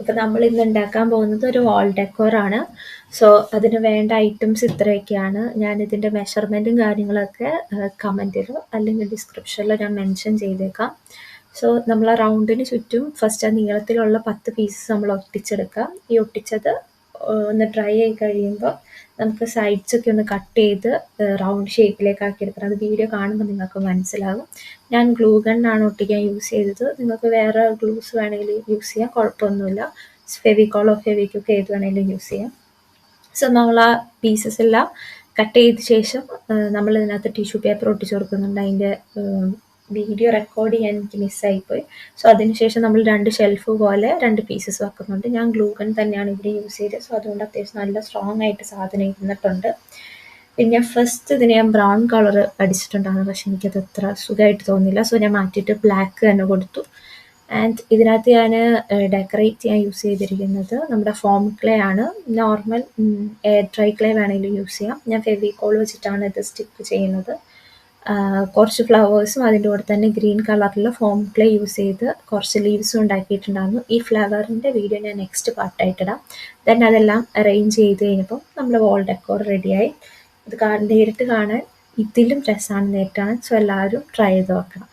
ഇപ്പോൾ നമ്മൾ ഇന്ന് ഉണ്ടാക്കാൻ പോകുന്നത് ഒരു വാൾ ഡെക്കോറാണ്. സോ അതിന് വേണ്ട ഐറ്റംസ് ഇത്രയൊക്കെയാണ്. ഞാനിതിൻ്റെ മെഷർമെൻറ്റും കാര്യങ്ങളൊക്കെ കമൻറ്റിലോ അല്ലെങ്കിൽ ഡിസ്ക്രിപ്ഷനിലോ ഞാൻ മെൻഷൻ ചെയ്തേക്കാം. സോ നമ്മൾ ആ റൗണ്ടിന് ചുറ്റും ഫസ്റ്റ് ആ നീളത്തിലുള്ള 10 പീസസ് നമ്മൾ ഒട്ടിച്ചെടുക്കാം. ഈ ഒട്ടിച്ചത് ഒന്ന് ഡ്രൈ ആയി കഴിയുമ്പോൾ നമുക്ക് സൈഡ്സൊക്കെ ഒന്ന് കട്ട് ചെയ്ത് റൗണ്ട് ഷേപ്പിലേക്ക് ആക്കിയെടുക്കണം. അത് വീഡിയോ കാണുമ്പോൾ നിങ്ങൾക്ക് മനസ്സിലാകും. ഞാൻ ഗ്ലൂ ഗണ്ണാണ് ഒട്ടിക്കാൻ യൂസ് ചെയ്തത്. നിങ്ങൾക്ക് വേറെ ഗ്ലൂസ് വേണമെങ്കിൽ യൂസ് ചെയ്യാം, കുഴപ്പമൊന്നുമില്ല. ഫെവിക്കോളോ ഫെവിക്വിക്ക് ഏത് വേണമെങ്കിലും യൂസ് ചെയ്യാം. സോ നമ്മൾ ആ പീസസ് എല്ലാം കട്ട് ചെയ്ത ശേഷം നമ്മൾ ഇതിനകത്ത് ടിഷ്യൂ പേപ്പർ ഒട്ടിച്ച് കൊടുക്കുന്നുണ്ട്. അതിൻ്റെ വീഡിയോ റെക്കോർഡ് ചെയ്യാൻ എനിക്ക് മിസ്സായിപ്പോയി. സോ അതിനുശേഷം നമ്മൾ 2 ഷെൽഫ് പോലെ 2 പീസസ് വെക്കുന്നുണ്ട്. ഞാൻ ഗ്ലൂ ഗൺ തന്നെയാണ് ഇവിടെ യൂസ് ചെയ്തത്. സോ അതുകൊണ്ട് അത്യാവശ്യം നല്ല സ്ട്രോങ് ആയിട്ട് സാധനം ഇരുന്നിട്ടുണ്ട്. പിന്നെ ഫസ്റ്റ് ഇതിന് ഞാൻ ബ്രൗൺ കളർ അടിച്ചിട്ടുണ്ടായിരുന്നു, പക്ഷെ എനിക്കത് അത്ര സുഖമായിട്ട് തോന്നില്ല. സോ ഞാൻ മാറ്റിയിട്ട് ബ്ലാക്ക് തന്നെ കൊടുത്തു. ആൻഡ് ഇതിനകത്ത് ഞാൻ ഡെക്കറേറ്റ് ചെയ്യാൻ യൂസ് ചെയ്തിരിക്കുന്നത് നമ്മുടെ ഫോം ക്ലേ ആണ്. നോർമൽ എയർ ഡ്രൈ ക്ലേ വേണമെങ്കിലും യൂസ് ചെയ്യാം. ഞാൻ ഫെവിക്കോൾ വെച്ചിട്ടാണ് ഇത് സ്റ്റിക്ക് ചെയ്യുന്നത്. കുറച്ച് ഫ്ലവേഴ്സും അതിൻ്റെ കൂടെ തന്നെ ഗ്രീൻ കളറിൽ ഫോം ക്ലേ യൂസ് ചെയ്ത് കുറച്ച് ലീവ്സും ഉണ്ടാക്കിയിട്ടുണ്ടായിരുന്നു. ഈ ഫ്ലവറിൻ്റെ വീഡിയോ ഞാൻ നെക്സ്റ്റ് പാർട്ടായിട്ടിടാം. ദെൻ അതെല്ലാം അറേഞ്ച് ചെയ്ത് കഴിഞ്ഞപ്പോൾ നമ്മുടെ വാൾ ഡെക്കോർ റെഡിയായി. ഇത് നേരിട്ട് കാണാൻ ഇതിലും രസമാണ് നേരിട്ട് കാണാൻ. സോ എല്ലാവരും ട്രൈ ചെയ്ത് നോക്കണം.